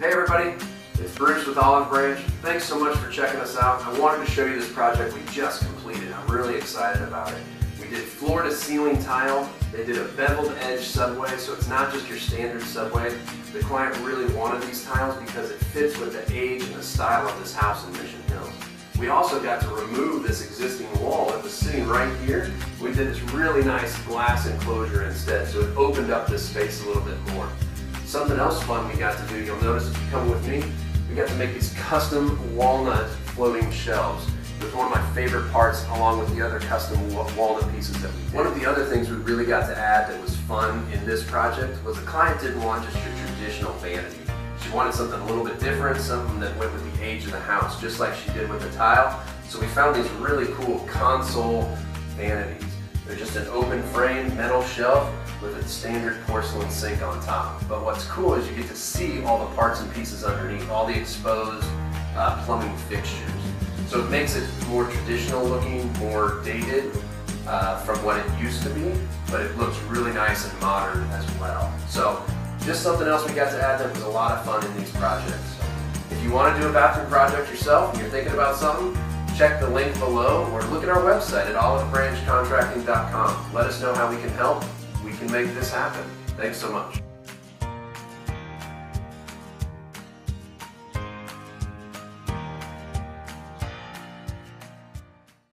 Hey everybody, it's Bruce with Olive Branch. Thanks so much for checking us out. I wanted to show you this project we just completed. I'm really excited about it. We did floor to ceiling tile. They did a beveled edge subway, so it's not just your standard subway. The client really wanted these tiles because it fits with the age and the style of this house in Mission Hills. We also got to remove this existing wall that was sitting right here. We did this really nice glass enclosure instead, so it opened up this space a little bit more. Something else fun we got to do, you'll notice if you come with me, we got to make these custom walnut floating shelves. It was one of my favorite parts, along with the other custom walnut pieces that we did. One of the other things we really got to add that was fun in this project was the client didn't want just your traditional vanity. She wanted something a little bit different, something that went with the age of the house, just like she did with the tile. So we found these really cool console vanities. They're just an open frame metal shelf with a standard porcelain sink on top. But what's cool is you get to see all the parts and pieces underneath, all the exposed plumbing fixtures. So it makes it more traditional looking, more dated from what it used to be, but it looks really nice and modern as well. So just something else we got to add that was a lot of fun in these projects. So if you want to do a bathroom project yourself and you're thinking about something, check the link below or look at our website at olivebranchcontracting.com. Let us know how we can help. We can make this happen. Thanks so much.